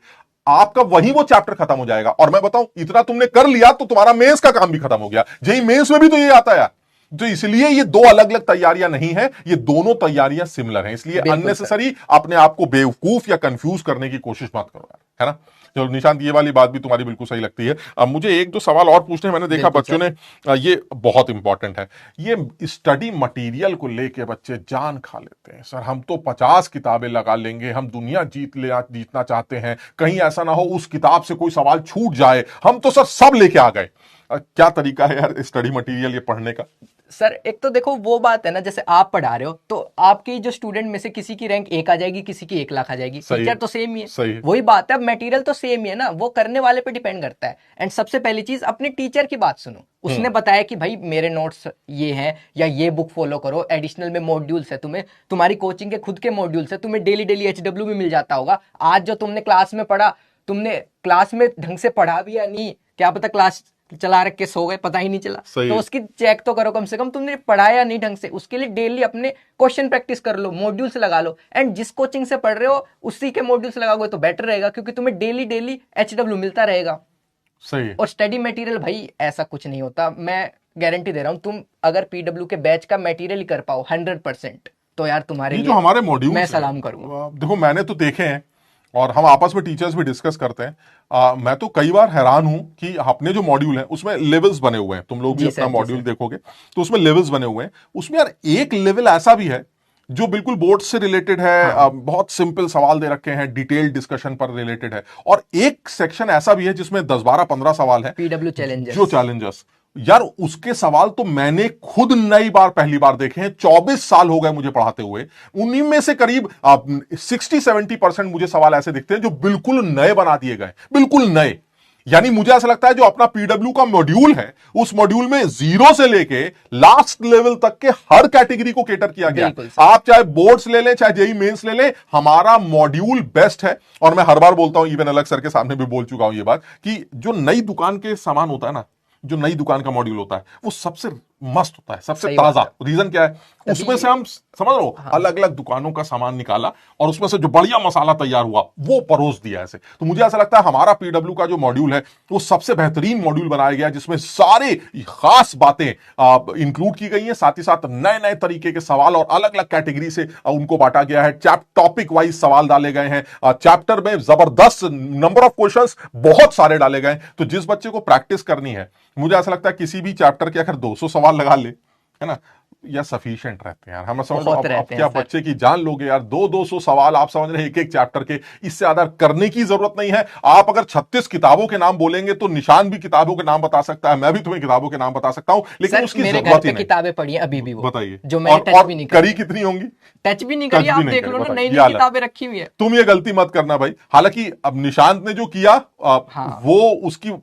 आपका वही वो चैप्टर खत्म हो जाएगा। और मैं बताऊं, इतना तुमने कर लिया तो तुम्हारा मेंस का काम भी खत्म हो गया। जेई मेंस में भी तो ये आता है, तो इसलिए ये दो अलग अलग तैयारियां नहीं है, ये दोनों तैयारियां सिमिलर हैं। इसलिए अननेसेसरी अपने आप को बेवकूफ या कंफ्यूज करने की कोशिश मत करो यार, है ना। जो निशांत, ये वाली बात भी तुम्हारी बिल्कुल सही लगती है। अब मुझे एक दो सवाल और पूछने, मैंने देखा बच्चों ने, ये बहुत इंपॉर्टेंट है, ये स्टडी मटेरियल को लेके बच्चे जान खा लेते हैं। सर हम तो 50 किताबें लगा लेंगे, हम दुनिया जीतना चाहते हैं, कहीं ऐसा ना हो उस किताब से कोई सवाल छूट जाए, हम तो सर सब लेके आ गए। क्या तरीका है यार स्टडी मटेरियल ये पढ़ने का? सर एक तो देखो वो बात है ना, जैसे आप पढ़ा रहे हो तो आपके जो स्टूडेंट में से किसी की रैंक 1 आ जाएगी, किसी की 1 लाख आ जाएगी, टीचर तो सेम ही है, वही बात है, मटेरियल तो सेम ही है ना, वो करने वाले पे डिपेंड करता है। एंड सबसे पहली चीज अपने टीचर की बात सुनो, उसने बताया कि भाई मेरे नोट्स ये हैं या ये बुक फॉलो करो, एडिशनल में मॉड्यूल्स है, तुम्हें तुम्हारी कोचिंग के खुद के मॉड्यूल्स है, तुम्हें डेली डेली एचडब्ल्यू भी मिल जाता होगा। आज जो तुमने क्लास में पढ़ा, तुमने क्लास में ढंग से पढ़ा भी या नहीं, क्या पता क्लास चला रख के सो गए, पता ही नहीं चला, तो उसकी चेक तो करो, कम से कम तुमने पढ़ाया नहीं ढंग से, उसके लिए डेली अपने क्वेश्चन प्रैक्टिस कर लो, मॉड्यूल्स लगा लो। एंड जिस कोचिंग से पढ़ रहे हो उसी के मॉड्यूल्स लगाओगे तो बेटर रहेगा, क्योंकि तुम्हें डेली डेली एचडब्ल्यू मिलता रहेगा। सही। और स्टडी मटेरियल भाई ऐसा कुछ नहीं होता, मैं गारंटी दे रहा हूं, तुम अगर पीडब्ल्यू के बैच का मटेरियल ही कर पाओ 100%, तो यार तुम्हारे लिए जो हमारे मॉड्यूल मैं सलाम करूंगा। देखो मैंने तो देखे हैं, और हम आपस में टीचर्स भी डिस्कस करते हैं। मैं तो कई बार हैरान हूं कि अपने जो मॉड्यूल है उसमें लेवल्स बने हुए हैं, तुम लोग भी अपना मॉड्यूल देखोगे तो उसमें लेवल्स बने हुए हैं। उसमें यार एक लेवल ऐसा भी है जो बिल्कुल बोर्ड से रिलेटेड है, बहुत सिंपल सवाल दे रखे हैं, डिटेल्ड डिस्कशन पर रिलेटेड है, और एक सेक्शन ऐसा भी है जिसमें 10, 12, 15 सवाल है पीडब्ल्यू चैलेंजर्स, जो चैलेंजर्स, यार उसके सवाल तो मैंने खुद नई बार पहली बार देखे हैं, 24 साल हो गए मुझे पढ़ाते हुए। उन्हीं में से करीब 60-70% मुझे सवाल ऐसे दिखते हैं जो बिल्कुल नए बना दिए गए, बिल्कुल नए। यानी मुझे ऐसा लगता है जो अपना पीडब्ल्यू का मॉड्यूल है, उस मॉड्यूल में 0 से लेके लास्ट लेवल तक के हर कैटेगरी को केटर किया गया है। आप चाहे बोर्ड्स ले लें, चाहे जेई मेंस ले लें, हमारा मॉड्यूल बेस्ट है। और मैं हर बार बोलता हूं, इवन अलग सर के सामने भी बोल चुका हूं ये बात, कि जो नई दुकान के सामान होता है ना, जो नई दुकान का मॉड्यूल होता है, वो सबसे मस्त होता है, सबसे ताजा। रीजन क्या है? उसमें से हम समझ लो अलग अलग दुकानों का सामान निकाला और उसमें से जो बढ़िया मसाला तैयार हुआ वो परोस दिया ऐसे। तो मुझे ऐसा लगता है हमारा पीडब्ल्यू का जो मॉड्यूल है वो सबसे बेहतरीन मॉड्यूल बनाया गया, जिसमें सारे खास बातें इंक्लूड की गई हैं, साथ ही साथ नए नए तरीके के सवाल और अलग अलग कैटेगरी से उनको बांटा गया है। टॉपिक वाइज सवाल डाले गए हैं, चैप्टर में जबरदस्त नंबर ऑफ क्वेश्चंस बहुत सारे डाले गए। तो जिस बच्चे को प्रैक्टिस करनी है, मुझे ऐसा लगता है किसी भी चैप्टर के अगर 200 सवाल लगा ले, है ना, या सफिशिएंट रहते हैं यार। हम समझ लो अब क्या बच्चे की जान लोगे यार, 200 सवाल आप समझ रहे हैं एक एक चैप्टर के, इससे ज्यादा करने की जरूरत नहीं है। आप अगर 36 किताबों के नाम बोलेंगे तो निशान भी किताबों के नाम बता सकता है, मैं भी तुम्हें किताबों के नाम बता सकता हूं, लेकिन उसकी जरूरत ही नहीं। किताबें पढ़ी है अभी भी, वो बताइए जो मैंने टच भी नहीं करी, कितनी होंगी? टच भी नहीं करी। आप देख लो ना, नई नई किताबें रखी हुई है। तुम ये गलती मत करना भाई। हालांकि अब निशांत ने जो किया वो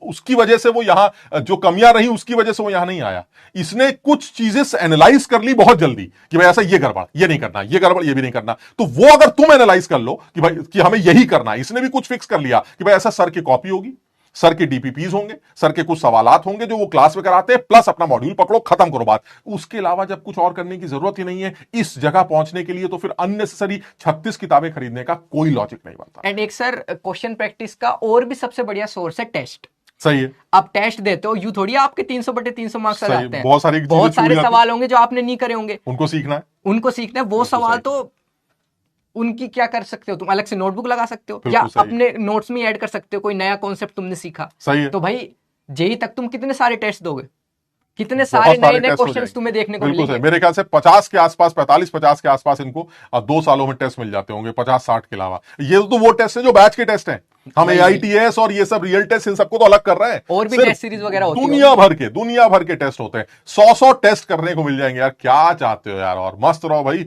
उसकी वजह से वो यहां, जो कमियां रही उसकी वजह से वो यहां नहीं आया। इसने कुछ चीजें एनालाइज कर ली बहुत जल्दी कि भाई ऐसा ये गड़बड़, ये नहीं करना, ये गड़बड़, ये भी नहीं करना। तो वो अगर तुम एनालाइज कर लो कि भाई कि हमें यही करना है, इसने भी कुछ फिक्स कर लिया कि भाई ऐसा सर की कॉपी होगी, सर के डीपीपीज होंगे, सर के कुछ सवालात होंगे जो वो क्लास में कराते हैं, प्लस अपना मॉड्यूल पकड़ो, खत्म करो बात। उसके अलावा जब कुछ और करने की जरूरत ही नहीं है इस जगह पहुंचने के लिए, तो फिर अननेसेसरी 36 किताबें खरीदने का कोई लॉजिक नहीं बनता। एंड एक सर क्वेश्चन प्रैक्टिस का और भी सबसे बढ़िया सोर्स है टेस्ट। सही है। आप टेस्ट देते हो, यू थोड़ी आपके 300/300 मार्क्स आ जाते हैं। बहुत सारे सवाल होंगे जो आपने नहीं करे होंगे, उनको सीखना है। वो सवाल तो उनकी क्या कर सकते हो तुम, अलग से नोटबुक लगा सकते हो या अपने नोट्स में ऐड कर सकते हो। कोई नया कॉन्सेप्ट तुमने सीखा, सही है। तो भाई जेई तक तुम कितने सारे टेस्ट दोगे, कितने सारे नए नए क्वेश्चंस तुम्हें देखने को मिलेंगे। मेरे ख्याल से 50 के आसपास, 45-50 के आसपास इनको 2 सालों में टेस्ट मिल जाते होंगे, 50-60 के अलावा। ये तो वो टेस्ट है जो बैच के टेस्ट हैं। हम AITS और ये सब रियल टेस्ट, इन सबको तो अलग कर रहे हैं। और भी टेस्ट सीरीज वगैरह होती है, दुनिया भर के टेस्ट होते हैं। 100 टेस्ट करने को मिल जाएंगे यार। क्या चाहते हो यार, और मस्त रहो भाई।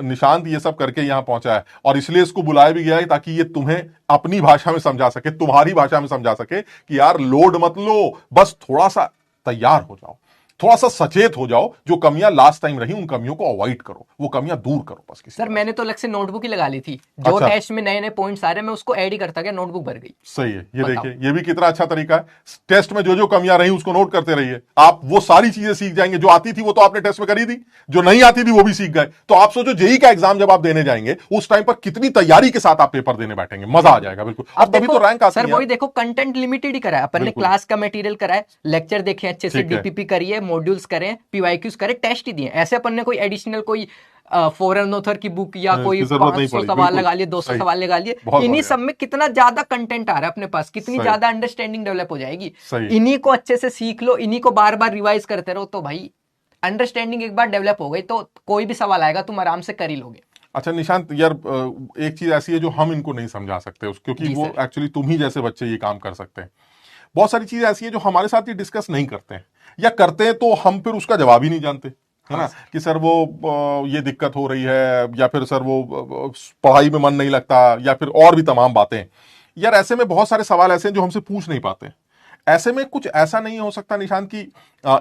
निशांत ये सब करके यहां पहुंचा है और इसलिए इसको बुलाया भी गया है ताकि ये तुम्हें अपनी भाषा में समझा सके, तुम्हारी भाषा में समझा सके कि यार लोड मत लो, बस थोड़ा सा तैयार हो जाओ, थोड़ा सा सचेत हो जाओ। जो कमियां लास्ट टाइम रही उन कमियों को अवॉइड करो, वो कमियां दूर करो बस। सर मैंने तो अलग से नोटबुक ही लगा ली थी, जो टेस्ट में नए नए पॉइंट्स आ रहे हैं मैं उसको ऐड ही करता गया, नोटबुक भर गई। सही है। ये देखिए, ये भी कितना अच्छा तरीका है। टेस्ट में जो जो कमियां रही उसको नोट करते रहिए, आप वो सारी चीजें सीख जाएंगे। जो आती थी वो तो आपने टेस्ट में करी थी, जो नहीं आती थी वो भी सीख गए। तो आप सोचो जेई का एग्जाम जब आप देने जाएंगे उस टाइम पर कितनी तैयारी के साथ आप पेपर देने बैठेंगे, मजा आ जाएगा। बिल्कुल। अब तभी तो रैंक आती है। सर वही देखो, कंटेंट लिमिटेड ही करा है अपन ने, क्लास का मटेरियल करा है, लेक्चर देखे अच्छे से, डीपीपी करिए, मॉड्यूल्स करें, PYQs करें, टेस्ट ही दिए। ऐसे अपन ने कोई एडिशनल कोई फॉरेन ऑथर की बुक या कोई 500 सवाल लगा लिए, 200 सवाल लगा लिए। इन्हीं सब में कितना ज्यादा कंटेंट आ रहा है अपने पास, कितनी ज्यादा अंडरस्टैंडिंग डेवलप हो जाएगी। इन्हीं को अच्छे से सीख लो, इन्हीं को बार बार रिवाइज करते रहो, तो भाई अंडरस्टैंडिंग एक बार डेवलप हो गई तो कोई भी सवाल आएगा तुम आराम से कर ही लोगे। अच्छा निशांत यार, एक चीज ऐसी है जो हम इनको नहीं समझा सकते, क्योंकि वो एक्चुअली तुम ही जैसे बच्चे ये काम कर सकते हैं। बहुत सारी चीजें ऐसी है जो हमारे साथ ये डिस्कस नहीं करते हैं, या करते हैं तो हम फिर उसका जवाब ही नहीं जानते, है ना। कि सर वो ये दिक्कत हो रही है, या फिर सर वो पढ़ाई में मन नहीं लगता, या फिर और भी तमाम बातें। यार ऐसे में बहुत सारे सवाल ऐसे हैं जो हमसे पूछ नहीं पाते। ऐसे में कुछ ऐसा नहीं हो सकता निशांत की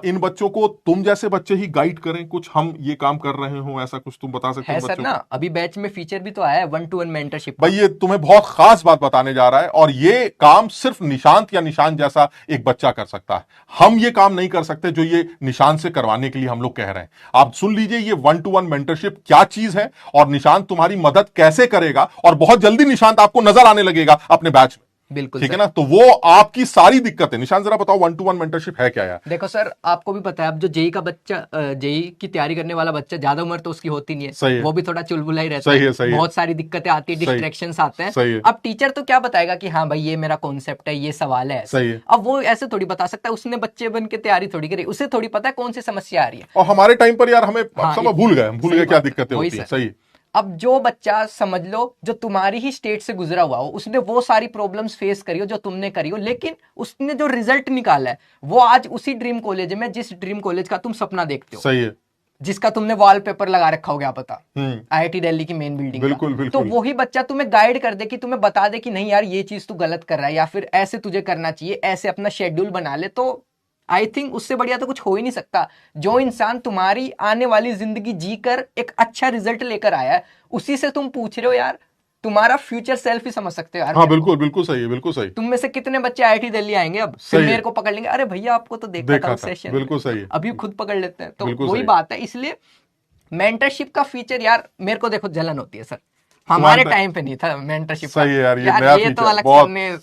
इन बच्चों को तुम जैसे बच्चे ही गाइड करें, कुछ हम ये काम कर रहे हो, ऐसा कुछ तुम बता सकते हो सर ना, अभी बैच में फीचर भी तो आया है 1-to-1 मेंटरशिप। भाई ये तुम्हें बहुत खास बात बताने जा रहा है, और ये काम सिर्फ निशांत या निशांत जैसा एक बच्चा कर सकता है। हम ये काम नहीं कर सकते जो ये निशांत से करवाने के लिए हम लोग कह रहे हैं। आप सुन लीजिए ये 1-to-1 मेंटरशिप क्या चीज है और निशांत तुम्हारी मदद कैसे करेगा, और बहुत जल्दी निशांत आपको नजर आने लगेगा अपने बैच में। बिल्कुल ठीक है ना। तो वो आपकी सारी दिक्कतें, निशांत जरा बताओ 1-to-1 मेंटरशिप है क्या यार? देखो सर, आपको भी पता है अब जो जेई का बच्चा, जेई की तैयारी करने वाला बच्चा, ज्यादा उम्र तो उसकी होती नहीं है, वो भी थोड़ा चुलबुला ही रहता है, बहुत सारी दिक्कतें आती है, डिस्ट्रैक्शंस आते हैं। अब टीचर तो क्या बताएगा कि हाँ भाई ये मेरा कॉन्सेप्ट है, ये सवाल है, अब वो ऐसे थोड़ी बता सकता है, उसने बच्चे बन के तैयारी थोड़ी करी, उसे थोड़ी पता है कौन सी समस्या आ रही है। और हमारे टाइम पर यार हमें सब भूल गए क्या दिक्कतें होती है। सही। अब जो बच्चा समझ लो जो तुम्हारी ही स्टेट से गुजरा हुआ हो, उसने वो सारी प्रॉब्लम्स फेस करी हो जो तुमने करी हो, लेकिन उसने जो रिजल्ट निकाला है वो आज उसी ड्रीम कॉलेज में, जिस ड्रीम कॉलेज का तुम सपना देखते हो। सही है। जिसका तुमने वॉलपेपर लगा रखा हो, क्या पता हम्म। आईआईटी दिल्ली की मेन बिल्डिंग बिल्कुल, का। बिल्कुल। तो वही बच्चा तुम्हें गाइड कर दे, कि तुम्हें बता दे कि नहीं यार ये चीज तू गलत कर रहा है, या फिर ऐसे तुझे करना चाहिए, ऐसे अपना शेड्यूल बना ले, तो आई थिंक उससे बढ़िया तो कुछ हो ही नहीं सकता। जो इंसान तुम्हारी आने वाली जिंदगी जी कर एक अच्छा रिजल्ट लेकर आया है, उसी से तुम पूछ रहे हो यार, तुम्हारा फ्यूचर सेल्फ ही समझ सकते हो यार। हाँ बिल्कुल, बिल्कुल सही है, बिल्कुल सही। तुम में से कितने बच्चे आईआईटी दिल्ली आएंगे अब, फिर सही है। मेरे को पकड़ लेंगे, अरे भैया आपको तो देखा था उस सेशन में। बिल्कुल सही है। अभी खुद पकड़ लेते हैं, तो बिल्कुल वही सही। बात है। इसलिए मेंटरशिप का फीचर यार, मेरे को देखो जलन होती है सर, हमारे टाइम पे नहीं था मेंटरशिप का। सही है यार, ये नया ये तो फीचर अलग बहुत करने,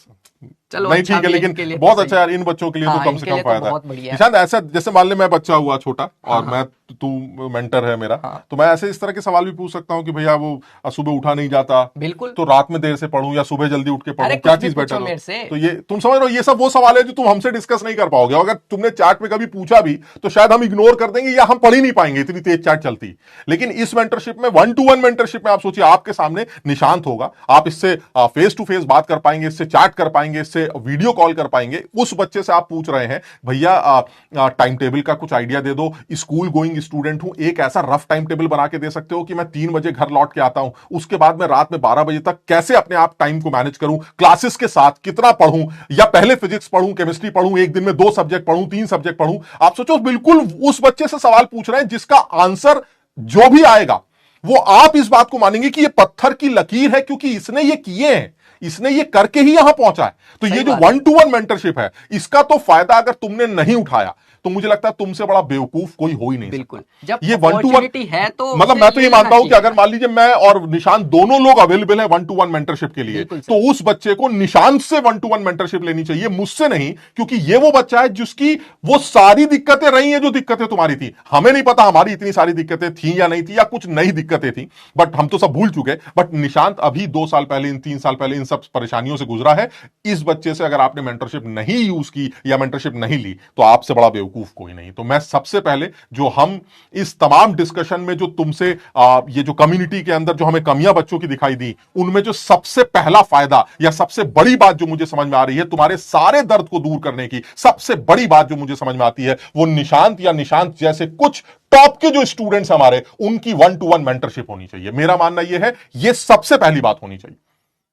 चलो नहीं अच्छा ठीक है, भी लेकिन इनके लिए तो बहुत सही अच्छा है। यार, इन बच्चों के लिए तो हाँ, कम से इनके कम लिए तो फायदा बहुत बढ़िया है। निशांत। ऐसा जैसे मान ले मैं बच्चा हुआ छोटा, और हाँ, मैं, तू मेंटर है मेरा, हाँ। तो मैं ऐसे इस तरह के सवाल भी पूछ सकता हूँ कि भैया वो सुबह उठा नहीं जाता, बिल्कुल। तो रात में देर से पढूं या सुबह जल्दी उठ के अरे पढूं, कुछ क्या भी चीज पूछो बेटर हो? मेरे से। तो ये तुम समझ रहे हो, ये सब वो सवाल है जो तुम हमसे डिस्कस नहीं कर पाओगे। अगर तुमने चैट में कभी पूछा भी तो शायद हम इग्नोर कर देंगे, या हम पढ़ ही नहीं पाएंगे, इतनी तेज चैट चलती। लेकिन इस मेंटरशिप में, 1-to-1 मेंटरशिप में, आप सोचिए आपके सामने निशांत होगा, आप इससे फेस टू फेस बात कर पाएंगे, इससे चैट कर पाएंगे, इससे वीडियो कॉल कर पाएंगे। उस बच्चे से आप पूछ रहे हैं भैया टाइम टेबल का कुछ आइडिया दे दो, स्कूल गोइंग स्टूडेंट हूं, एक ऐसा रफ टाइम टेबल बना के दे सकते हो कि मैं 3 बजे घर लौट के आता हूं, उसके बाद मैं रात में 12 बजे तक कैसे अपने आप टाइम को मैनेज करूं, क्लासेस के साथ कितना पढ़ूं, या पहले फिजिक्स पढ़ूं, केमिस्ट्री पढ़ूं, एक दिन में 2 सब्जेक्ट पढ़ूं, 3 सब्जेक्ट पढ़ूं। आप सोचो, बिल्कुल उस बच्चे से सवाल पूछ रहे हैं जिसका आंसर जो भी आएगा वो आप इस बात को मानेंगे कि ये पत्थर की लकीर है, क्योंकि इसने ये किए हैं, इसने ये करके ही यहां पहुंचा है। तो ये जो 1-to-1 मेंटरशिप है, इसका तो फायदा अगर तुमने नहीं उठाया तो मुझे लगता है तुमसे बड़ा बेवकूफ कोई हो ही नहीं बिल्कुल। सकता। जब ये 1-to-1 है तो मतलब मैं तो ये मानता हूं कि अगर मान लीजिए मैं और निशांत दोनों लोग अवेलेबल है 1-to-1 मेंटरशिप के लिए, तो उस बच्चे को निशांत से 1-to-1 मेंटरशिप लेनी चाहिए, मुझसे नहीं, क्योंकि ये वो बच्चा है जिसकी वो सारी दिक्कतें रही हैं जो दिक्कतें तुम्हारी थी। हमें नहीं पता हमारी इतनी सारी दिक्कतें थी या नहीं थी, या कुछ नई दिक्कतें थी, बट हम तो सब भूल चुके। बट निशांत अभी 2 साल पहले, इन 3 साल पहले इन सब परेशानियों से गुजरा है। इस बच्चे से अगर आपने मेंटरशिप नहीं यूज की या मेंटरशिप नहीं ली, तो आपसे बड़ा बेवकूफ कोई नहीं। तो मैं सबसे पहले, जो हम इस तमाम डिस्कशन में जो तुमसे ये जो कम्युनिटी के अंदर जो हमें कमियां बच्चों की दिखाई दी, उनमें जो सबसे पहला फायदा या सबसे बड़ी बात जो मुझे समझ में आ रही है, तुम्हारे सारे दर्द को दूर करने की सबसे बड़ी बात जो मुझे समझ में आती है, वो निशांत या निशांत जैसे कुछ टॉप के जो स्टूडेंट्स हमारे, उनकी 1-to-1 मेंटरशिप होनी चाहिए। मेरा मानना यह है, यह सबसे पहली बात होनी चाहिए,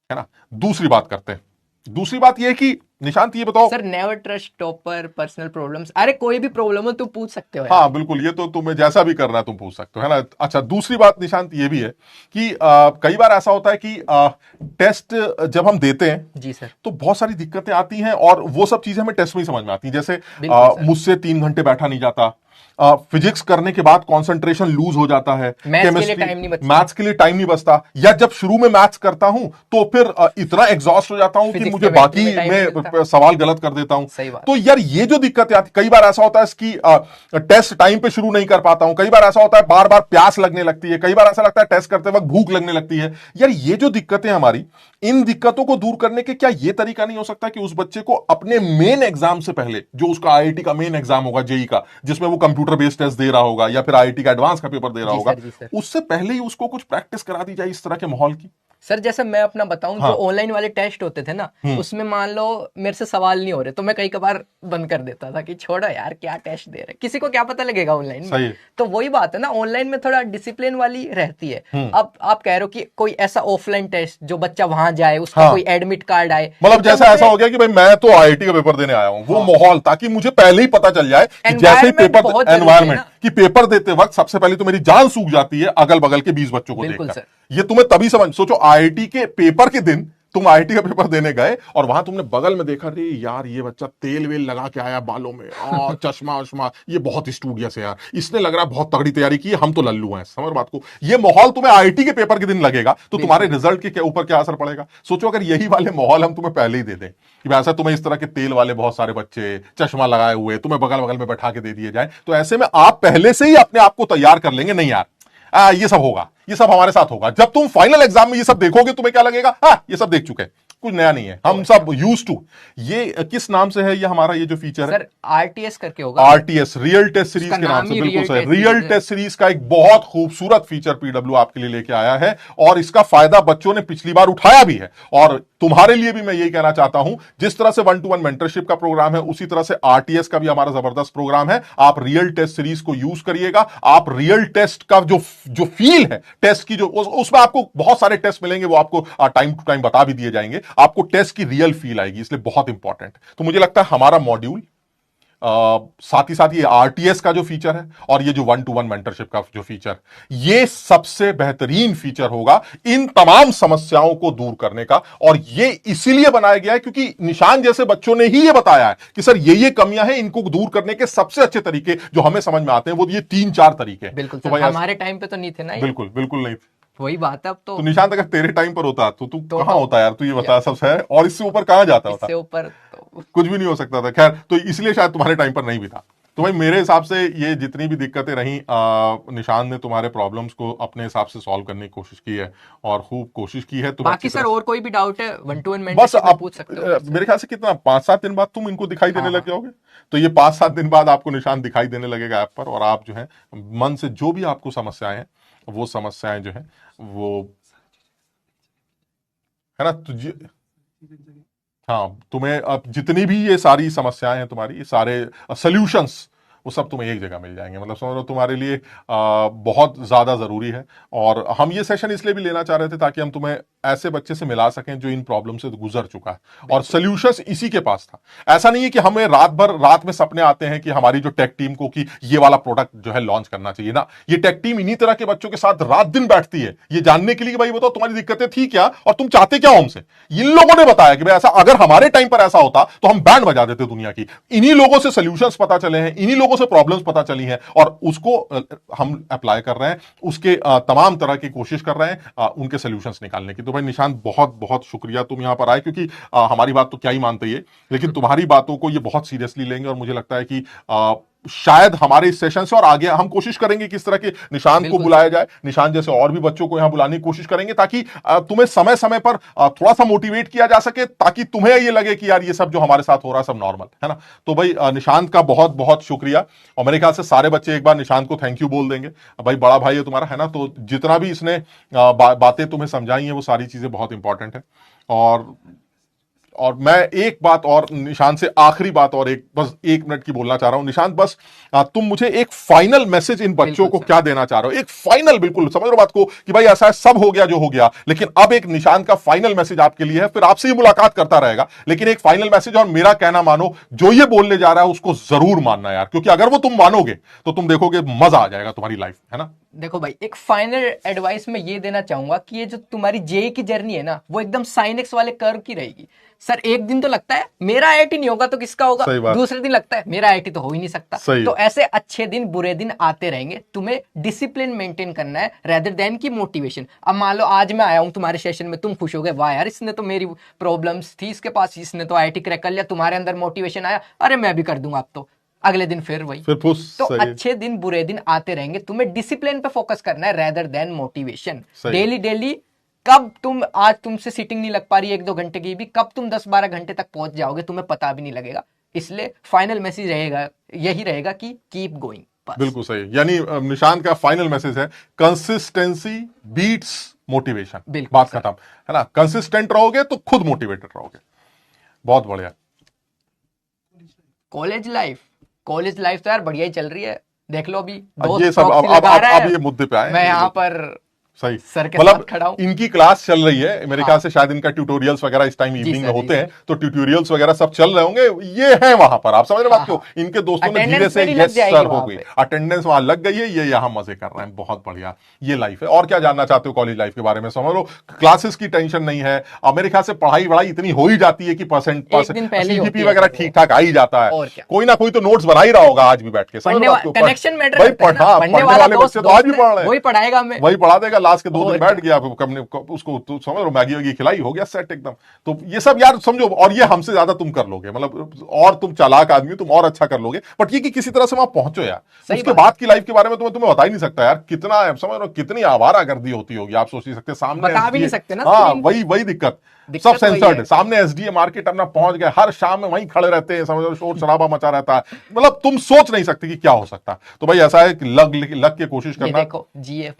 है ना। दूसरी बात करते हैं। दूसरी बात यह है कि निशांत ये बताओ sir, never trust topper, personal problems. अरे कोई भी प्रॉब्लम हो तुम पूछ सकते हो यार। हाँ बिल्कुल, ये तो तुम्हें जैसा भी करना है तुम पूछ सकते हो, है ना। अच्छा, दूसरी बात निशांत ये भी है कि कई बार ऐसा होता है कि टेस्ट जब हम देते हैं जी सर, तो बहुत सारी दिक्कतें आती हैं, और वो सब चीजें हमें टेस्ट में ही समझ में आती हैं। जैसे मुझसे 3 घंटे बैठा नहीं जाता, फिजिक्स करने के बाद कंसंट्रेशन लूज हो जाता है, मैथ्स के लिए टाइम नहीं बचता, मैथ्स के लिए टाइम नहीं बचता, या जब शुरू में मैथ्स करता हूं तो फिर इतना एग्जॉस्ट हो जाता हूं कि मुझे बाकी में सवाल गलत कर देता हूं। तो यार ये जो दिक्कतें आती, कई बार ऐसा होता है कि टेस्ट टाइम पे शुरू नहीं कर पाता हूं, कई बार ऐसा होता है बार बार प्यास लगने लगती है, कई बार ऐसा लगता है टेस्ट करते वक्त भूख लगने लगती है। यार ये जो दिक्कतें हमारी, इन दिक्कतों को दूर करने के क्या ये तरीका नहीं हो सकता कि उस बच्चे को अपने मेन एग्जाम से पहले, जो उसका आईआईटी का मेन एग्जाम होगा, जेई का, जिसमें वो कंप्यूटर बेस्ड टेस्ट दे रहा होगा या फिर आईआईटी का एडवांस का पेपर दे रहा होगा, उससे पहले ही उसको कुछ प्रैक्टिस करा दी जाए इस तरह के माहौल की? सर जैसे मैं अपना बताऊं, हाँ। जो ऑनलाइन वाले टेस्ट होते थे ना, उसमें मान लो मेरे से सवाल नहीं हो रहे, तो मैं कई बार बंद कर देता था कि छोड़ो यार क्या टेस्ट दे रहे, किसी को क्या पता लगेगा ऑनलाइन में। तो वही बात है ना, ऑनलाइन में थोड़ा डिसिप्लिन वाली रहती है। अब आप कह रहे हो कि कोई ऐसा ऑफलाइन टेस्ट जो बच्चा वहां जाए, उसका कोई एडमिट कार्ड आए, मतलब जैसा ऐसा हो गया कि भाई मैं तो आईआईटी का पेपर देने आया हूं, वो माहौल, ताकि मुझे पहले ही पता चल जाए कि जैसे ही पेपर, एनवायरमेंट कि पेपर देते वक्त सबसे पहले तो मेरी जान सूख जाती है अगल बगल के 20 बच्चों को देखकर। ये तुम्हें तभी समझ, सोचो आईआईटी के पेपर के दिन तुम आईआईटी का पेपर देने गए और वहां तुमने बगल में देखा, रे यार ये बच्चा तेल वेल लगा के आया बालों में, चश्मा वश्मा, ये बहुत स्टूडियस है यार, इसने लग रहा है बहुत तगड़ी तैयारी की है, हम तो लल्लू हैं। समझ बात को, ये माहौल तुम्हें आईआईटी के पेपर के दिन लगेगा तो तुम्हारे रिजल्ट के ऊपर क्या असर पड़ेगा? सोचो अगर यही वाले माहौल हम तुम्हें पहले ही दे दें कि ऐसा तुम्हें इस तरह के तेल वाले बहुत सारे बच्चे चश्मा लगाए हुए तुम्हें बगल बगल में बैठा के दे दिए जाए, तो ऐसे में आप पहले से ही अपने आप को तैयार कर लेंगे, नहीं यार ये सब होगा, ये सब हमारे साथ होगा। जब तुम फाइनल एग्जाम में ये सब देखोगे तुम्हें क्या लगेगा, हाँ ये सब देख चुके हैं, कुछ नया नहीं है, हम सब यूज टू। ये किस नाम से है ये हमारा ये जो फीचर है? सर आरटीएस करके होगा, आरटीएस, रियल टेस्ट सीरीज के नाम से, बिल्कुल सही। रियल टेस्ट सीरीज का एक बहुत खूबसूरत फीचर पीडब्ल्यू आपके लिए लेके आया है, और इसका फायदा बच्चों ने पिछली बार उठाया भी है। और तुम्हारे लिए भी मैं यही कहना चाहता हूं, जिस तरह से 1-to-1 मेंटरशिप का प्रोग्राम है, उसी तरह से आरटीएस का भी हमारा जबरदस्त प्रोग्राम है। आप रियल टेस्ट सीरीज को यूज करिएगा, आप रियल टेस्ट का जो फील है टेस्ट की, जो उसमें आपको बहुत सारे टेस्ट मिलेंगे, वो आपको टाइम टू टाइम बता भी दिए जाएंगे, आपको टेस्ट की रियल फील आएगी, इसलिए बहुत इंपॉर्टेंट। तो मुझे लगता है हमारा मॉड्यूल साथ ही साथ ये आरटीएस का जो फीचर है और ये जो 1-to-1 मेंटरशिप का जो फीचर, ये सबसे बेहतरीन फीचर होगा इन तमाम समस्याओं को दूर करने का। और ये इसीलिए बनाया गया है क्योंकि निशान जैसे बच्चों ने ही ये बताया है कि सर ये कमियां हैं, इनको दूर करने के सबसे अच्छे तरीके जो हमें समझ में आते हैं वो ये 3-4 तरीके। बिल्कुल तो सर, हमारे टाइम पे तो नहीं थे ना ये। बिल्कुल बिल्कुल नहीं थे। वही बात है। अब तो निशांत अगर तेरे टाइम पर होता तो तू कहां होता यार, तू ये बता सबसे है, और इससे ऊपर कहां जाता होता? इससे ऊपर तो कुछ भी नहीं हो सकता था। खैर, तो इसलिए शायद तुम्हारे टाइम पर नहीं भी था। तो भाई मेरे हिसाब से ये जितनी भी दिक्कतें रही, निशान ने तुम्हारे प्रॉब्लम्स को अपने हिसाब से सॉल्व करने की कोशिश की है और खूब कोशिश की है। बाकी सर और कोई भी डाउट है 1-to-1 बस मेंटरशिप में आप पूछ सकते हो। मेरे ख्याल से कितना 5-7 दिन बाद तुम इनको दिखाई देने हाँ, लग जाओगे। तो ये 5-7 दिन बाद आपको निशान दिखाई देने लगेगा ऐप पर, और आप जो है मन से जो भी आपको समस्याएं हैं वो समस्याएं जो है वो है ना, हाँ, तुम्हें अब जितनी भी ये सारी समस्याएं हैं तुम्हारी, ये सारे सॉल्यूशंस, वो सब तुम्हें एक जगह मिल जाएंगे। मतलब समझ लो तुम्हारे लिए बहुत ज्यादा जरूरी है। और हम ये सेशन इसलिए भी लेना चाह रहे थे ताकि हम तुम्हें ऐसे बच्चे से मिला सकें जो इन प्रॉब्लम से गुजर चुका है और सॉल्यूशंस इसी के पास था। ऐसा नहीं है कि हमें रात में सपने आते हैं कि हमारी जो टेक टीम को कि ये वाला प्रोडक्ट जो है लॉन्च करना चाहिए ना। ये टेक टीम इन्हीं तरह के बच्चों के साथ रात दिन बैठती है ये जानने के लिए कि भाई बताओ तुम्हारी दिक्कतें थी क्या और तुम चाहते क्या हो हमसे। इन लोगों ने बताया कि भाई ऐसा अगर हमारे टाइम पर ऐसा होता तो हम बैंड बजा देते दुनिया की। इन्हीं लोगों से सॉल्यूशंस पता चले हैं, इन्हीं लोगों से प्रॉब्लम्स पता चली हैं, और उसको हम अप्लाई कर रहे हैं, उसके तमाम तरह की कोशिश कर रहे हैं उनके सॉल्यूशंस निकालने की। तो भाई निशांत बहुत बहुत शुक्रिया तुम यहां पर आए, क्योंकि हमारी बात तो क्या ही मानते ये, लेकिन तुम्हारी बातों को ये बहुत सीरियसली लेंगे। और मुझे लगता है कि शायद हमारे इस सेशन से और आगे हम कोशिश करेंगे किस तरह के निशान को बुलाया जाए, निशान जैसे और भी बच्चों को यहां बुलाने की कोशिश करेंगे ताकि तुम्हें समय समय पर थोड़ा सा मोटिवेट किया जा सके, ताकि तुम्हें ये लगे कि यार ये सब जो हमारे साथ हो रहा है सब नॉर्मल है ना। तो भाई निशांत का बहुत बहुत शुक्रिया, और मेरे ख्याल से सारे बच्चे एक बार निशांत को थैंक यू बोल देंगे। भाई बड़ा भाई है तुम्हारा, है ना। तो जितना भी इसने बातें तुम्हें समझाई हैं वो सारी चीजें बहुत इंपॉर्टेंट है। और मैं एक बात और निशांत से, आखिरी बात और बस 1 मिनट की बोलना चाह रहा हूं। निशांत बस तुम मुझे एक फाइनल मैसेज इन बच्चों को क्या देना चाह रहे हो? एक फाइनल, बिल्कुल समझ रहे हो बात को कि भाई ऐसा है, सब हो गया जो हो गया, लेकिन अब एक निशांत का फाइनल मैसेज आपके लिए है। फिर आपसे ही मुलाकात करता रहेगा, लेकिन एक फाइनल मैसेज, और मेरा कहना मानो, जो ये बोलने जा रहा है उसको जरूर मानना यार, क्योंकि अगर वो तुम मानोगे तो तुम देखोगे मजा आ जाएगा तुम्हारी लाइफ, है ना। देखो भाई, एक फाइनल एडवाइस मैं ये देना चाहूंगा कि ये जो तुम्हारी जेई की जर्नी है ना, वो एकदम साइनेक्स वाले कर्व की रहेगी। सर एक दिन तो लगता है मेरा आईआईटी नहीं होगा तो किसका होगा, दूसरे दिन लगता है मेरा आईआईटी तो हो ही नहीं सकता। तो ऐसे अच्छे दिन बुरे दिन आते रहेंगे, तुम्हें डिसिप्लिन मेंटेन करना है रेदर देन की मोटिवेशन। अब मान लो आज मैं आया हूं तुम्हारे सेशन में, तुम खुश हो गए, वाह यार इसने तो मेरी प्रॉब्लम्स थी इसके पास, इसने तो आईआईटी क्रैक कर लिया, तुम्हारे अंदर मोटिवेशन आया, अरे मैं भी कर दूंगा अब तो। अगले दिन फिर वही, तो अच्छे दिन बुरे दिन आते रहेंगे, तुम्हें डिसिप्लिन पे फोकस करना है rather than motivation. Daily daily, कब तुम, आज तुमसे सीटिंग नहीं लग पा रही 1-2 घंटे की भी, कब तुम 10-12 घंटे तक पहुंच जाओगे तुम्हें पता भी नहीं लगेगा। इसलिए फाइनल मैसेज रहेगा, यही रहेगा कि कीप गोइंग। बिल्कुल सही, यानी निशांत का फाइनल मैसेज है कंसिस्टेंसी बीट्स मोटिवेशन, बात खत्म, है ना। कंसिस्टेंट रहोगे तो खुद मोटिवेटेड रहोगे। बहुत बढ़िया। कॉलेज लाइफ तो यार बढ़िया ही चल रही है, देख लो अभी ये सब अब ये मुद्दे पे आए, मैं यहाँ पर सही, सर के मतलब साथ खड़ा हूं। इनकी क्लास चल रही है, मेरे ख्याल से शायद इनका ट्यूटोरियल्स वगैरह इस टाइम इवनिंग में होते हैं, तो ट्यूटोरियल्स वगैरह सब चल रहे होंगे, ये है वहां पर, आप समझ रहे बात को। इनके दोस्तों ने धीरे से यस सर हो गई, अटेंडेंस वहां लग गई है, ये यहाँ मजे कर रहे हैं, बहुत बढ़िया, ये लाइफ है। और क्या जानना चाहते हो कॉलेज लाइफ के बारे में? समझ लो क्लासेस की टेंशन नहीं है, मेरे ख्याल से पढ़ाई इतनी हो ही जाती है कि सीजीपी वगैरह ठीक ठाक आ ही जाता है, कोई ना कोई तो नोट्स बना ही रहा होगा आज भी बैठ के, कनेक्शन मैटर, पढ़ने वाले बच्चे तो आज भी पढ़ रहे हैं, वही पढ़ाएगा, वही पढ़ा देगा। लास्ट के 2 दिन बैठ गया, हमने उसको तो समझ लो मैगी वैगी खिलाई, हो गया सेट एकदम। तो ये सब यार समझो, और ये हमसे ज्यादा तुम कर लोगे, मतलब और तुम चालाक आदमी हो, तुम और अच्छा कर लोगे, बट ये कि किसी तरह से वहां पहुंचो यार। उसके बाद की लाइफ के बारे में तुम्हें बता ही नहीं सकता यार, कितना समझ लो कितनी आवारागर्दी होती होगी, आप सोच नहीं सकते। सामने बता भी नहीं सकते ना। हाँ, वही दिक्कत, सब सेंसर्ड है। सामने एसडीए मार्केट अपना पहुंच गए, हर शाम में वहीं खड़े रहते हैं, समझ लो शोर शराबा मचा रहता है, मतलब तुम सोच नहीं सकते कि क्या हो सकता है। तो भाई ऐसा है कि लग के कोशिश करना। देखो जीएफ,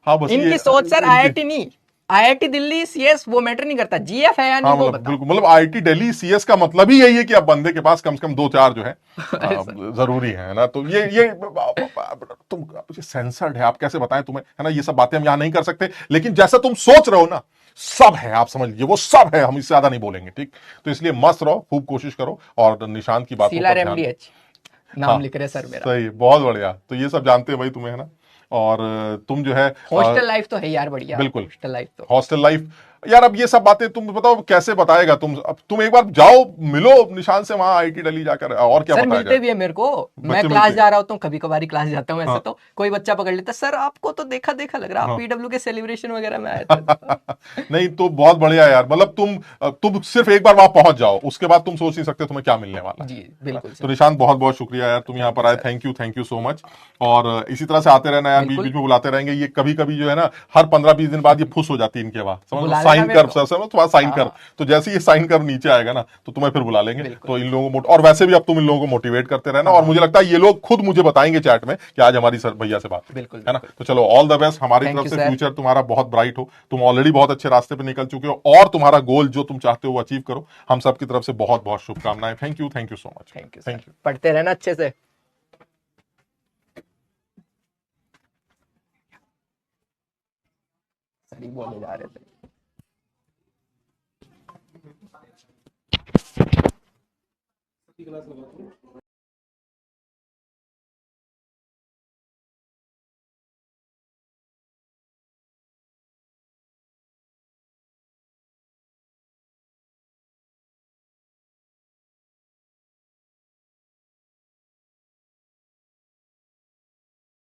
हाँ बस इनकी सोच सर आईआईटी नहीं, आईआईटी दिल्ली सीएस वो मैटर नहीं करता, जीएफ है या नहीं हाँ, वो मतलब बताओ। बिल्कुल, मतलब आईआईटी दिल्ली सीएस का मतलब ही यही है कि अब बंदे के पास कम से कम 2-4 जो है जरूरी है ना। तो ये तुम सेंसर्ड है, आप कैसे बताएं तुम्हें, है ना। ये सब बातें हम यहाँ नहीं कर सकते, लेकिन जैसा तुम सोच रहे हो ना, सब है, आप समझ लीजिए वो सब है, हम इससे ज्यादा नहीं बोलेंगे, ठीक। तो इसलिए मस्त रहो, खूब कोशिश करो, और निशांत की बातों पर ध्यान। नाम हाँ, लिख रहे सर मेरा। सही, बहुत बढ़िया। तो ये सब जानते हैं भाई तुम्हें, है ना। और तुम जो है हॉस्टल लाइफ तो है यार बढ़िया। बिल्कुल, हॉस्टल लाइफ तो, हॉस्टल लाइफ यार, अब ये सब बातें तुम बताओ कैसे बताएगा तुम। अब तुम एक बार जाओ, मिलो निशान से वहां आईआईटी दिल्ली जाकर, और क्या सर बताया मिलते जाए। भी है मेरे को, मैं बच्चे क्लास मिलते जा रहा होता हूँ, कभी कभार क्लास जाता हूँ ऐसे। हाँ। तो कोई बच्चा पकड़ लेता, सर आपको तो देखा देखा लग रहा, आप हाँ। पीडब्ल्यू के सेलिब्रेशन वगैरह में आए थे। नहीं तो बहुत बढ़िया यार, मतलब तुम सिर्फ एक बार वहां पहुंच जाओ, उसके बाद तुम सोच नहीं सकते तुम्हें क्या मिलने वाला है। जी बिल्कुल तो सर। निशांत बहुत बहुत शुक्रिया यार, तुम यहाँ पर आए, थैंक यू सो मच। और इसी तरह से आते रहना यार, बीच बीच में बुलाते रहेंगे। ये कभी कभी जो है ना, हर 15-20 दिन बाद ये फुस हो जाती है इनके बाद, समझ लो बुला लेना साइन मेरे कर को। सर, समझ तुम्हारा साइन कर। हाँ। तो जैसे ये साइन कर नीचे आएगा ना, तो तुम्हें फिर बुला लेंगे। बिल्कुल। तो इन लोगों को और वैसे भी अब तुम इन लोगों को मोटिवेट करते रहना, और हाँ। मुझे लगता है ये लोग खुद मुझे बताएंगे चैट में कि आज हमारी सर भैया से बात हुई, बिल्कुल है ना। बिल्कुल। तो चलो, ऑल द बेस्ट हमारी Thank तरफ you, से, sir. फ्यूचर तुम्हारा बहुत ब्राइट हो, तुम ऑलरेडी बहुत अच्छे रास्ते पे निकल चुके हो, और तुम्हारा गोल जो तुम चाहते हो वो अचीव करो। हम सब की तरफ से बहुत बहुत शुभकामनाएं। Thank you so much. Thank you thank sir, you. पढ़ते रहना अच्छे से। सर ही बोले जा रहे थे।